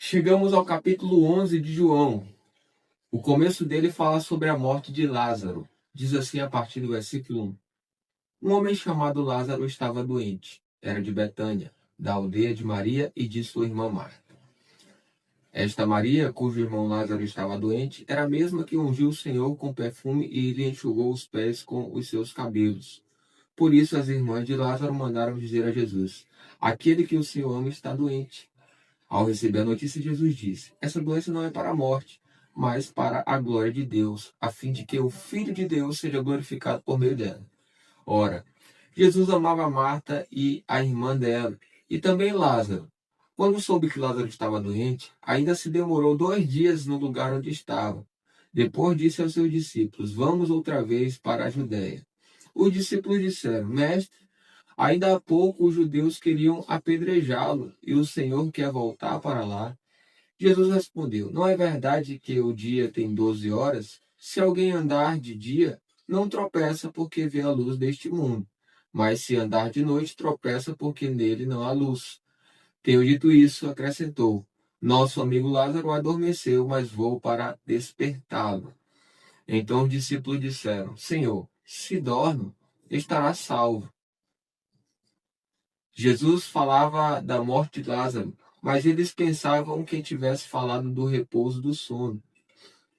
Chegamos ao capítulo 11 de João. O começo dele fala sobre a morte de Lázaro. Diz assim a partir do versículo 1. Um homem chamado Lázaro estava doente. Era de Betânia, da aldeia de Maria e de sua irmã Marta. Esta Maria, cujo irmão Lázaro estava doente, era a mesma que ungiu o Senhor com perfume e lhe enxugou os pés com os seus cabelos. Por isso as irmãs de Lázaro mandaram dizer a Jesus: aquele que o Senhor ama está doente. Ao receber a notícia, Jesus disse: essa doença não é para a morte, mas para a glória de Deus, a fim de que o Filho de Deus seja glorificado por meio dela. Ora, Jesus amava Marta e a irmã dela, e também Lázaro. Quando soube que Lázaro estava doente, ainda se demorou 2 dias no lugar onde estava. Depois disse aos seus discípulos: vamos outra vez para a Judéia. Os discípulos disseram: Mestre, ainda há pouco os judeus queriam apedrejá-lo, e o Senhor quer voltar para lá. Jesus respondeu: não é verdade que o dia tem 12 horas? Se alguém andar de dia, não tropeça porque vê a luz deste mundo. Mas se andar de noite, tropeça porque nele não há luz. Tendo dito isso, acrescentou: nosso amigo Lázaro adormeceu, mas vou para despertá-lo. Então os discípulos disseram: Senhor, se dorme, estará salvo. Jesus falava da morte de Lázaro, mas eles pensavam que tivesse falado do repouso do sono.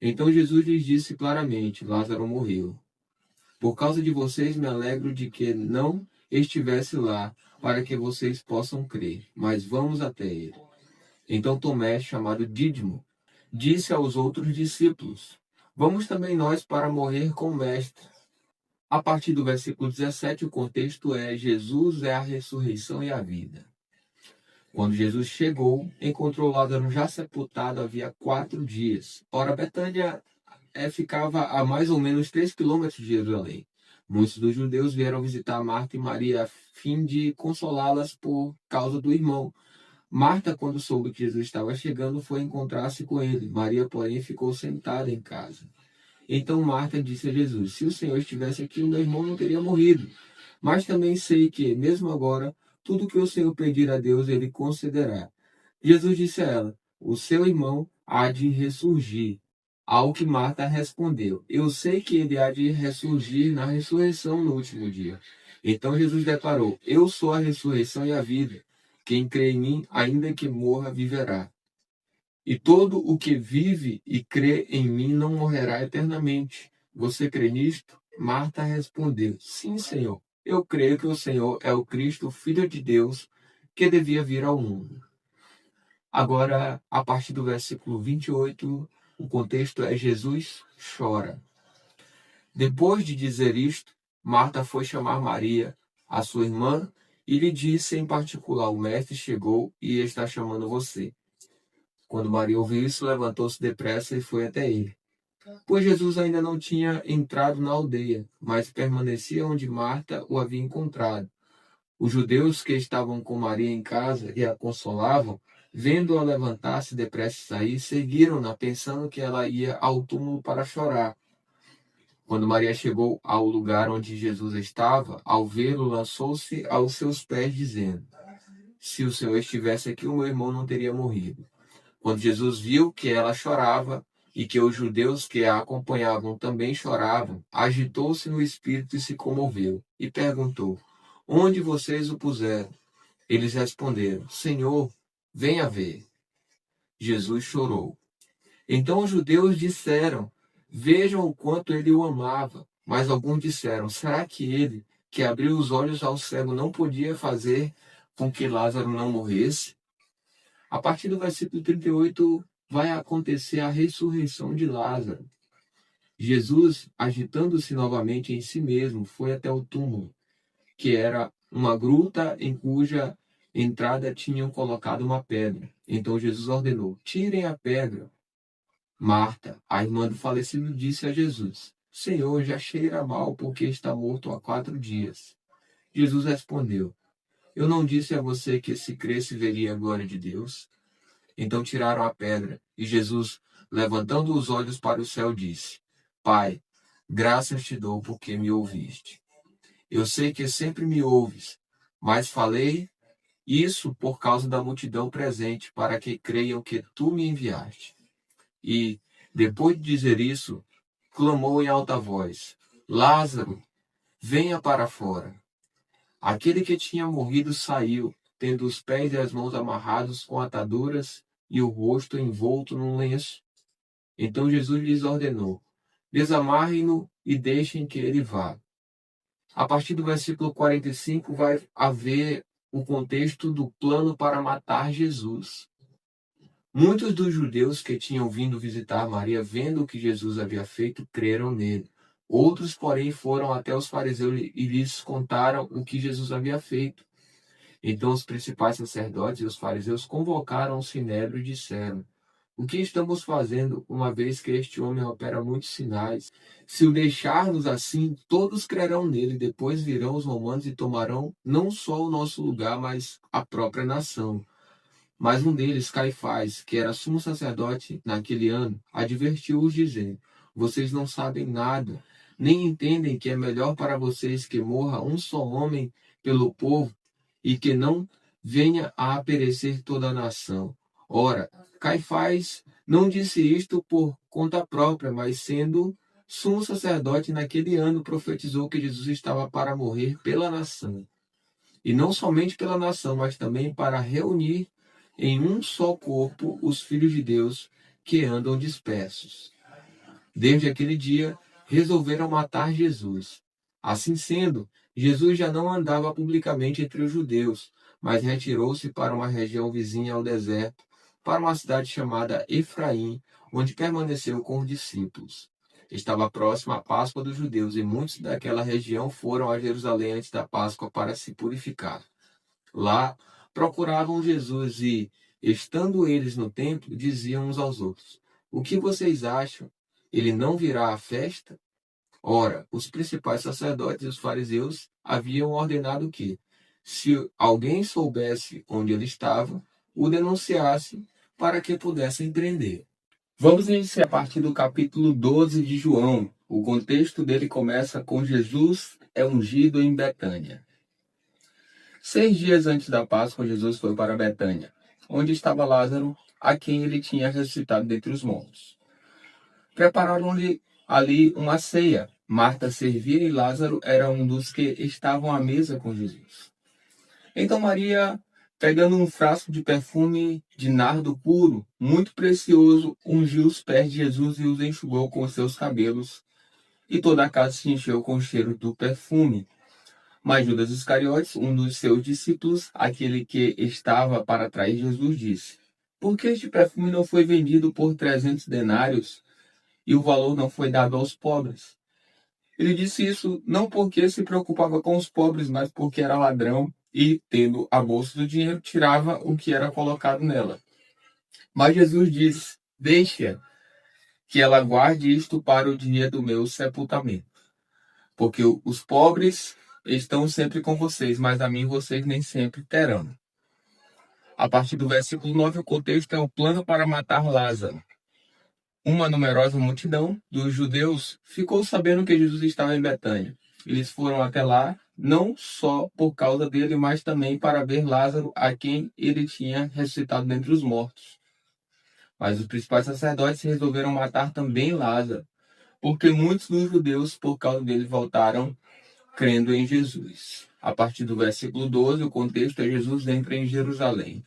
Então Jesus lhes disse claramente: Lázaro morreu. Por causa de vocês me alegro de que não estivesse lá, para que vocês possam crer. Mas vamos até ele. Então Tomé, chamado Dídimo, disse aos outros discípulos: vamos também nós para morrer com o Mestre. A partir do versículo 17, o contexto é: Jesus é a ressurreição e a vida. Quando Jesus chegou, encontrou Lázaro já sepultado havia 4 dias. Ora, Betânia ficava a mais ou menos 3 quilômetros de Jerusalém. Muitos dos judeus vieram visitar Marta e Maria a fim de consolá-las por causa do irmão. Marta, quando soube que Jesus estava chegando, foi encontrar-se com ele. Maria, porém, ficou sentada em casa. Então Marta disse a Jesus: se o Senhor estivesse aqui, o meu irmão não teria morrido. Mas também sei que, mesmo agora, tudo que o Senhor pedir a Deus, ele concederá. Jesus disse a ela: o seu irmão há de ressurgir. Ao que Marta respondeu: eu sei que ele há de ressurgir na ressurreição no último dia. Então Jesus declarou: eu sou a ressurreição e a vida. Quem crê em mim, ainda que morra, viverá. E todo o que vive e crê em mim não morrerá eternamente. Você crê nisto? Marta respondeu: sim, Senhor. Eu creio que o Senhor é o Cristo, o Filho de Deus, que devia vir ao mundo. Agora, a partir do versículo 28, o contexto é: Jesus chora. Depois de dizer isto, Marta foi chamar Maria, a sua irmã, e lhe disse em particular: o mestre chegou e está chamando você. Quando Maria ouviu isso, levantou-se depressa e foi até ele. Pois Jesus ainda não tinha entrado na aldeia, mas permanecia onde Marta o havia encontrado. Os judeus que estavam com Maria em casa e a consolavam, vendo-a levantar-se depressa e sair, seguiram-na, pensando que ela ia ao túmulo para chorar. Quando Maria chegou ao lugar onde Jesus estava, ao vê-lo, lançou-se aos seus pés, dizendo: se o Senhor estivesse aqui, o meu irmão não teria morrido. Quando Jesus viu que ela chorava e que os judeus que a acompanhavam também choravam, agitou-se no espírito e se comoveu, e perguntou: onde vocês o puseram? Eles responderam: Senhor, venha ver. Jesus chorou. Então os judeus disseram: vejam o quanto ele o amava. Mas alguns disseram: será que ele, que abriu os olhos ao cego, não podia fazer com que Lázaro não morresse? A partir do versículo 38, vai acontecer a ressurreição de Lázaro. Jesus, agitando-se novamente em si mesmo, foi até o túmulo, que era uma gruta em cuja entrada tinham colocado uma pedra. Então Jesus ordenou: tirem a pedra. Marta, a irmã do falecido, disse a Jesus: Senhor, já cheira mal, porque está morto há 4 dias. Jesus respondeu: eu não disse a você que se cresce veria a glória de Deus? Então tiraram a pedra, e Jesus, levantando os olhos para o céu, disse: Pai, graças te dou porque me ouviste. Eu sei que sempre me ouves, mas falei Isso por causa da multidão presente, para que creiam que tu me enviaste. E, depois de dizer isso, clamou em alta voz: Lázaro, venha para fora. Aquele que tinha morrido saiu, tendo os pés e as mãos amarrados com ataduras e o rosto envolto num lenço. Então Jesus lhes ordenou: desamarrem-no e deixem que ele vá. A partir do versículo 45 vai haver o contexto do plano para matar Jesus. Muitos dos judeus que tinham vindo visitar Maria, vendo o que Jesus havia feito, creram nele. Outros, porém, foram até os fariseus e lhes contaram o que Jesus havia feito. Então os principais sacerdotes e os fariseus convocaram o sinédrio e disseram: o que estamos fazendo, uma vez que este homem opera muitos sinais? Se o deixarmos assim, todos crerão nele. Depois virão os romanos e tomarão não só o nosso lugar, mas a própria nação. Mas um deles, Caifás, que era sumo sacerdote naquele ano, advertiu-os, dizendo: vocês não sabem nada, nem entendem que é melhor para vocês que morra um só homem pelo povo e que não venha a perecer toda a nação. Ora, Caifás não disse isto por conta própria, mas sendo sumo sacerdote naquele ano, profetizou que Jesus estava para morrer pela nação. E não somente pela nação, mas também para reunir em um só corpo os filhos de Deus que andam dispersos. Desde aquele dia, resolveram matar Jesus. Assim sendo, Jesus já não andava publicamente entre os judeus, mas retirou-se para uma região vizinha ao deserto, para uma cidade chamada Efraim, onde permaneceu com os discípulos. Estava próxima a Páscoa dos judeus e muitos daquela região foram a Jerusalém antes da Páscoa para se purificar. Lá procuravam Jesus e, estando eles no templo, diziam uns aos outros: o que vocês acham? Ele não virá à festa? Ora, os principais sacerdotes e os fariseus haviam ordenado que, se alguém soubesse onde ele estava, o denunciasse para que pudessem prender. Vamos iniciar a partir do capítulo 12 de João. O contexto dele começa com Jesus é ungido em Betânia. 6 dias antes da Páscoa, Jesus foi para Betânia, onde estava Lázaro, a quem ele tinha ressuscitado dentre os mortos. Prepararam-lhe ali uma ceia. Marta servia e Lázaro era um dos que estavam à mesa com Jesus. Então Maria, pegando um frasco de perfume de nardo puro, muito precioso, ungiu os pés de Jesus e os enxugou com os seus cabelos, e toda a casa se encheu com o cheiro do perfume. Mas Judas Iscariotes, um dos seus discípulos, aquele que estava para trair Jesus, disse: por que este perfume não foi vendido por 300 denários e o valor não foi dado aos pobres? Ele disse isso não porque se preocupava com os pobres, mas porque era ladrão e, tendo a bolsa do dinheiro, tirava o que era colocado nela. Mas Jesus disse: deixa que ela guarde isto para o dia do meu sepultamento. Porque os pobres estão sempre com vocês, mas a mim vocês nem sempre terão. A partir do versículo 9, o contexto é o plano para matar Lázaro. Uma numerosa multidão dos judeus ficou sabendo que Jesus estava em Betânia. Eles foram até lá, não só por causa dele, mas também para ver Lázaro, a quem ele tinha ressuscitado dentre os mortos. Mas os principais sacerdotes resolveram matar também Lázaro, porque muitos dos judeus, por causa dele, voltaram crendo em Jesus. A partir do versículo 12, o contexto é Jesus entra em Jerusalém.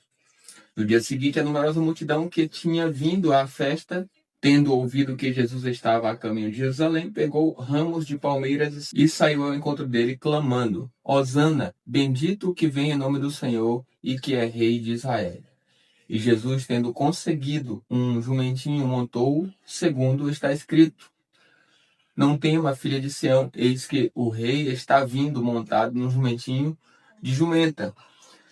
No dia seguinte, a numerosa multidão que tinha vindo à festa, tendo ouvido que Jesus estava a caminho de Jerusalém, pegou ramos de palmeiras e saiu ao encontro dele, clamando: Hosana, bendito o que vem em nome do Senhor e que é rei de Israel. E Jesus, tendo conseguido um jumentinho, montou, segundo está escrito: não tema, filha de Sião, eis que o rei está vindo montado num jumentinho de jumenta.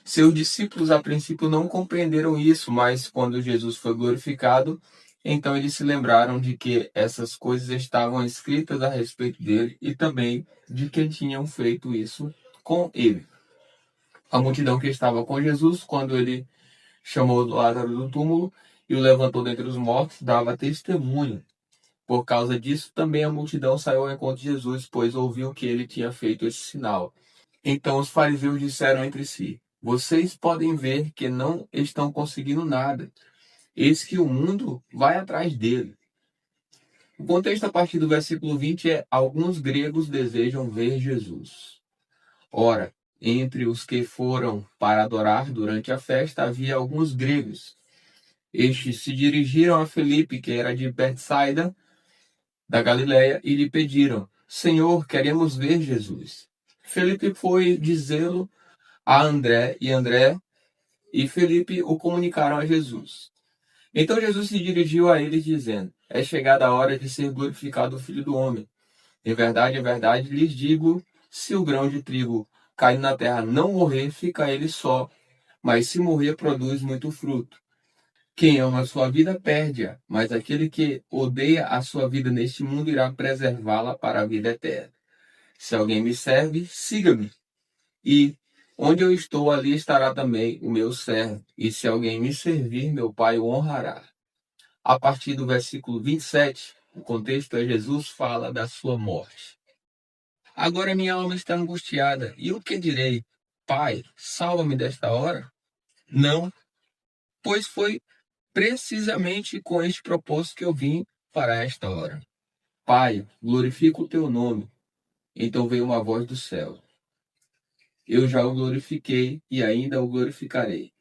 Seus discípulos a princípio não compreenderam isso, mas quando Jesus foi glorificado, então eles se lembraram de que essas coisas estavam escritas a respeito dele e também de quem tinham feito isso com ele. A multidão que estava com Jesus, quando ele chamou Lázaro do túmulo e o levantou dentre os mortos, dava testemunho. Por causa disso, também a multidão saiu ao encontro de Jesus, pois ouviu que ele tinha feito esse sinal. Então os fariseus disseram entre si: Vocês podem ver que não estão conseguindo nada. Eis que o mundo vai atrás dele. O contexto a partir do versículo 20 é: alguns gregos desejam ver Jesus. Ora, entre os que foram para adorar durante a festa havia alguns gregos. Estes se dirigiram a Felipe, que era de Betsaida, da Galiléia, e lhe pediram: Senhor, queremos ver Jesus. Felipe foi dizê-lo a André e Felipe o comunicaram a Jesus. Então Jesus se dirigiu a eles, dizendo: É chegada a hora de ser glorificado o Filho do Homem. Em verdade, lhes digo, se o grão de trigo cair na terra não morrer, fica ele só, mas se morrer, produz muito fruto. Quem ama a sua vida, perde-a, mas aquele que odeia a sua vida neste mundo irá preservá-la para a vida eterna. Se alguém me serve, siga-me. E onde eu estou, ali estará também o meu servo. E se alguém me servir, meu Pai o honrará. A partir do versículo 27, o contexto é: Jesus fala da sua morte. Agora minha alma está angustiada. E o que direi? Pai, salva-me desta hora? Não, pois foi precisamente com este propósito que eu vim para esta hora. Pai, glorifica o teu nome. Então veio uma voz do céu: Eu já o glorifiquei e ainda o glorificarei.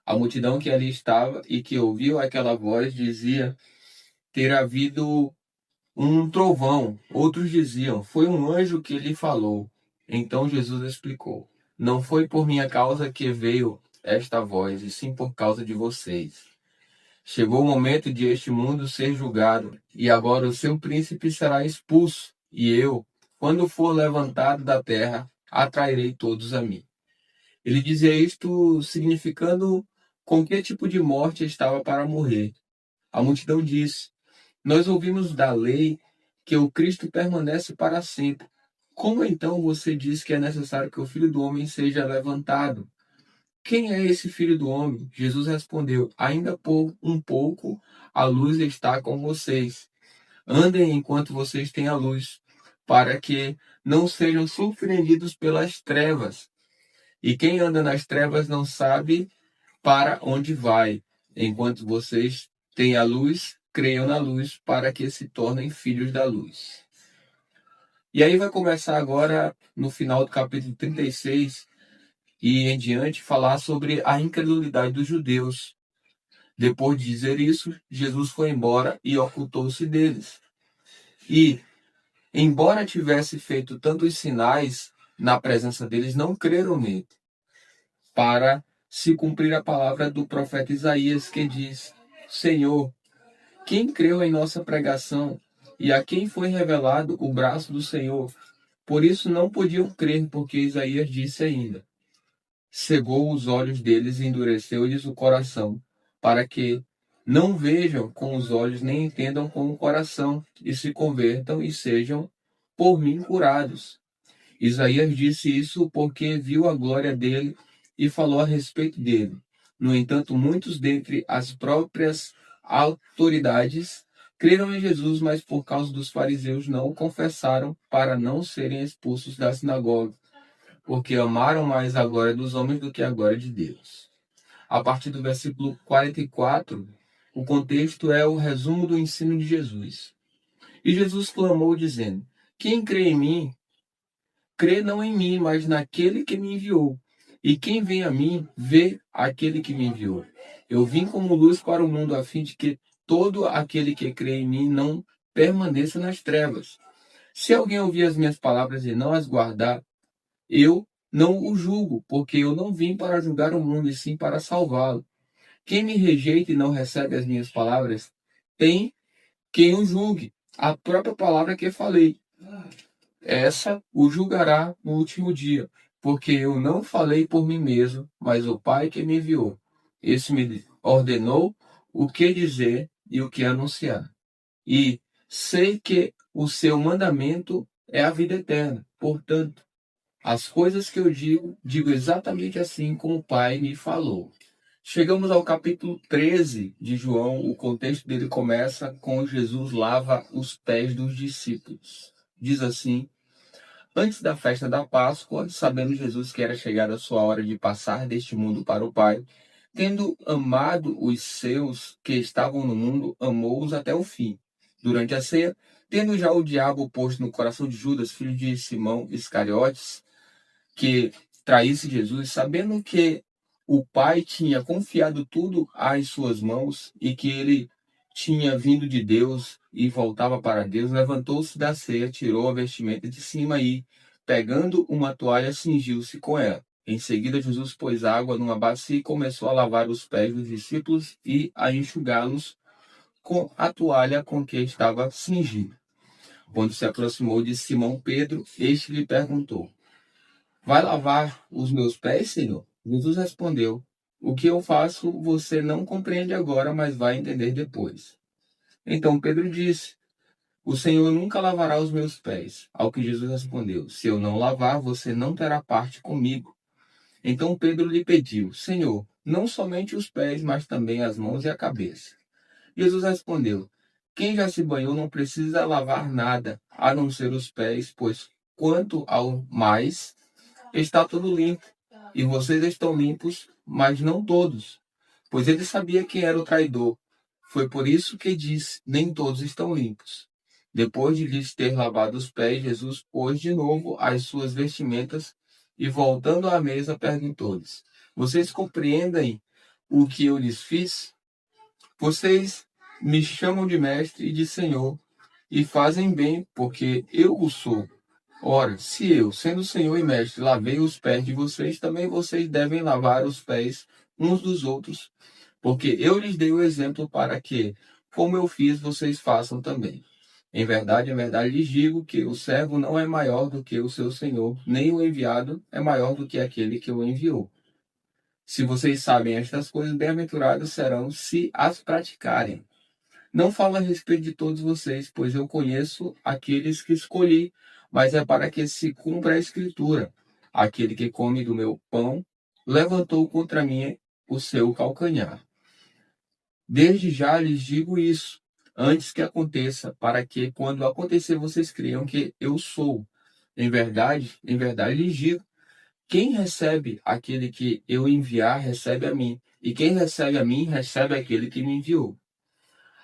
A multidão que ali estava e que ouviu aquela voz dizia ter havido um trovão. Outros diziam: Foi um anjo que lhe falou. Então Jesus explicou: Não foi por minha causa que veio esta voz, e sim por causa de vocês. Chegou o momento de este mundo ser julgado, e agora o seu príncipe será expulso, e eu, quando for levantado da terra, atrairei todos a mim. Ele dizia isto significando com que tipo de morte estava para morrer. A multidão disse: Nós ouvimos da lei que o Cristo permanece para sempre. Como então você diz que é necessário que o Filho do Homem seja levantado? Quem é esse Filho do Homem? Jesus respondeu: Ainda por um pouco a luz está com vocês. Andem enquanto vocês têm a luz, para que não sejam surpreendidos pelas trevas. E quem anda nas trevas não sabe para onde vai. Enquanto vocês têm a luz, creiam na luz, para que se tornem filhos da luz. E aí vai começar agora, no final do capítulo 36 e em diante, falar sobre a incredulidade dos judeus. Depois de dizer isso, Jesus foi embora e ocultou-se deles. E, embora tivesse feito tantos sinais na presença deles, não creram nele, para se cumprir a palavra do profeta Isaías, que diz: Senhor, quem creu em nossa pregação e a quem foi revelado o braço do Senhor? Por isso não podiam crer, porque Isaías disse ainda: Cegou os olhos deles e endureceu-lhes o coração, para que não vejam com os olhos nem entendam com o coração, e se convertam e sejam por mim curados. Isaías disse isso porque viu a glória dele e falou a respeito dele. No entanto, muitos dentre as próprias autoridades creram em Jesus, mas por causa dos fariseus não o confessaram, para não serem expulsos da sinagoga, porque amaram mais a glória dos homens do que a glória de Deus. A partir do versículo 44, o contexto é o resumo do ensino de Jesus. E Jesus clamou, dizendo: Quem crê em mim, crê não em mim, mas naquele que me enviou. E quem vem a mim, vê aquele que me enviou. Eu vim como luz para o mundo, a fim de que todo aquele que crê em mim não permaneça nas trevas. Se alguém ouvir as minhas palavras e não as guardar, eu não o julgo, porque eu não vim para julgar o mundo, e sim para salvá-lo. Quem me rejeita e não recebe as minhas palavras, tem quem o julgue. A própria palavra que falei, essa o julgará no último dia, porque eu não falei por mim mesmo, mas o Pai que me enviou. Esse me ordenou o que dizer e o que anunciar. E sei que o seu mandamento é a vida eterna. Portanto, as coisas que eu digo exatamente assim como o Pai me falou. Chegamos ao capítulo 13 de João. O contexto dele começa com Jesus lava os pés dos discípulos. Diz assim: Antes da festa da Páscoa, sabendo Jesus que era chegada a sua hora de passar deste mundo para o Pai, tendo amado os seus que estavam no mundo, amou-os até o fim. Durante a ceia, tendo já o diabo posto no coração de Judas, filho de Simão Iscariotes, que traísse Jesus, sabendo que o Pai tinha confiado tudo às suas mãos e que ele tinha vindo de Deus e voltava para Deus, levantou-se da ceia, tirou a vestimenta de cima e, pegando uma toalha, cingiu-se com ela. Em seguida, Jesus pôs água numa bacia e começou a lavar os pés dos discípulos e a enxugá-los com a toalha com que estava cingido. Quando se aproximou de Simão Pedro, este lhe perguntou: Vai lavar os meus pés, Senhor? Jesus respondeu: O que eu faço você não compreende agora, mas vai entender depois. Então Pedro disse: O Senhor nunca lavará os meus pés. Ao que Jesus respondeu: Se eu não lavar, você não terá parte comigo. Então Pedro lhe pediu: Senhor, não somente os pés, mas também as mãos e a cabeça. Jesus respondeu: Quem já se banhou não precisa lavar nada, a não ser os pés, pois quanto ao mais, está tudo limpo. E vocês estão limpos, mas não todos. Pois ele sabia quem era o traidor. Foi por isso que disse: Nem todos estão limpos. Depois de lhes ter lavado os pés, Jesus pôs de novo as suas vestimentas e, voltando à mesa, perguntou-lhes: Vocês compreendem o que eu lhes fiz? Vocês me chamam de mestre e de senhor, e fazem bem, porque eu o sou. Ora, se eu, sendo senhor e mestre, lavei os pés de vocês, também vocês devem lavar os pés uns dos outros, porque eu lhes dei o exemplo para que, como eu fiz, vocês façam também. Em verdade lhes digo que o servo não é maior do que o seu senhor, nem o enviado é maior do que aquele que o enviou. Se vocês sabem estas coisas, bem-aventurados serão se as praticarem. Não falo a respeito de todos vocês, pois eu conheço aqueles que escolhi, mas é para que se cumpra a Escritura. Aquele que come do meu pão levantou contra mim o seu calcanhar. Desde já lhes digo isso, antes que aconteça, para que, quando acontecer, vocês creiam que eu sou. Em verdade lhes digo, quem recebe aquele que eu enviar, recebe a mim, e quem recebe a mim, recebe aquele que me enviou.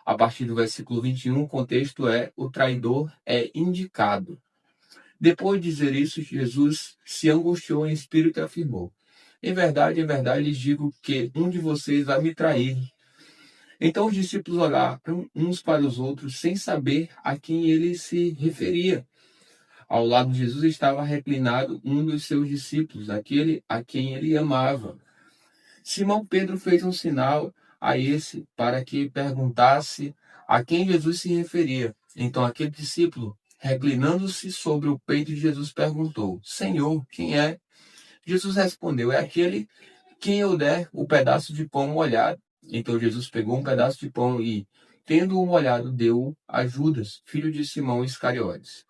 A partir do versículo 21, o contexto é: o traidor é indicado. Depois de dizer isso, Jesus se angustiou em espírito e afirmou: em verdade, lhes digo que um de vocês vai me trair. Então os discípulos olharam uns para os outros sem saber a quem ele se referia. Ao lado de Jesus estava reclinado um dos seus discípulos, aquele a quem ele amava. Simão Pedro fez um sinal a esse para que perguntasse a quem Jesus se referia. Então aquele discípulo, reclinando-se sobre o peito de Jesus, perguntou: Senhor, quem é? Jesus respondeu: É aquele quem eu der o pedaço de pão molhado. Então Jesus pegou um pedaço de pão e, tendo-o molhado, deu-o a Judas, filho de Simão Iscariotes.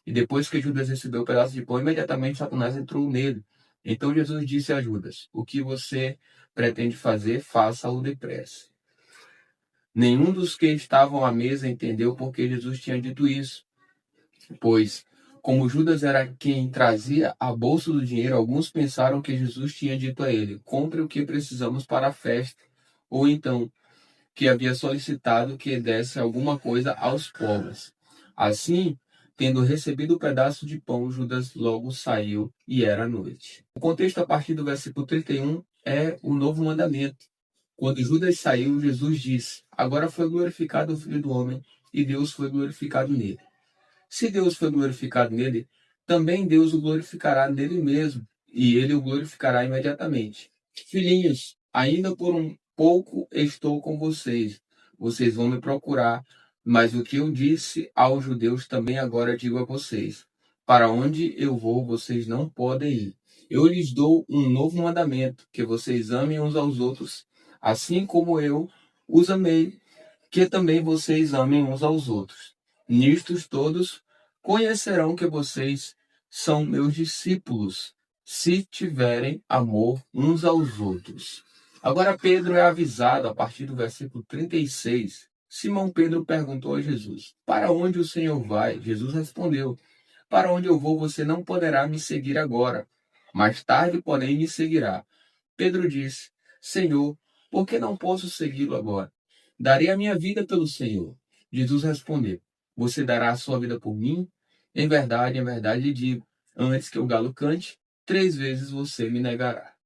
E depois que Judas recebeu o pedaço de pão, imediatamente Satanás entrou nele. Então Jesus disse a Judas: O que você pretende fazer, faça-o depressa. Nenhum dos que estavam à mesa entendeu por que Jesus tinha dito isso, pois, como Judas era quem trazia a bolsa do dinheiro, alguns pensaram que Jesus tinha dito a ele: Compre o que precisamos para a festa, ou então que havia solicitado que desse alguma coisa aos pobres. Assim, tendo recebido o pedaço de pão, Judas logo saiu e era noite. O contexto a partir do versículo 31 é o novo mandamento. Quando Judas saiu, Jesus disse: Agora foi glorificado o Filho do Homem e Deus foi glorificado nele. Se Deus foi glorificado nele, também Deus o glorificará nele mesmo, e ele o glorificará imediatamente. Filhinhos, ainda por um pouco estou com vocês. Vocês vão me procurar, mas o que eu disse aos judeus também agora digo a vocês: Para onde eu vou, vocês não podem ir. Eu lhes dou um novo mandamento, que vocês amem uns aos outros, assim como eu os amei, que também vocês amem uns aos outros. Nistos todos conhecerão que vocês são meus discípulos, se tiverem amor uns aos outros. Agora Pedro é avisado a partir do versículo 36. Simão Pedro perguntou a Jesus: Para onde o Senhor vai? Jesus respondeu: Para onde eu vou, você não poderá me seguir agora. Mais tarde, porém, me seguirá. Pedro disse: Senhor, por que não posso segui-lo agora? Darei a minha vida pelo Senhor. Jesus respondeu: Você dará a sua vida por mim? Em verdade lhe digo: antes que o galo cante, 3 vezes você me negará.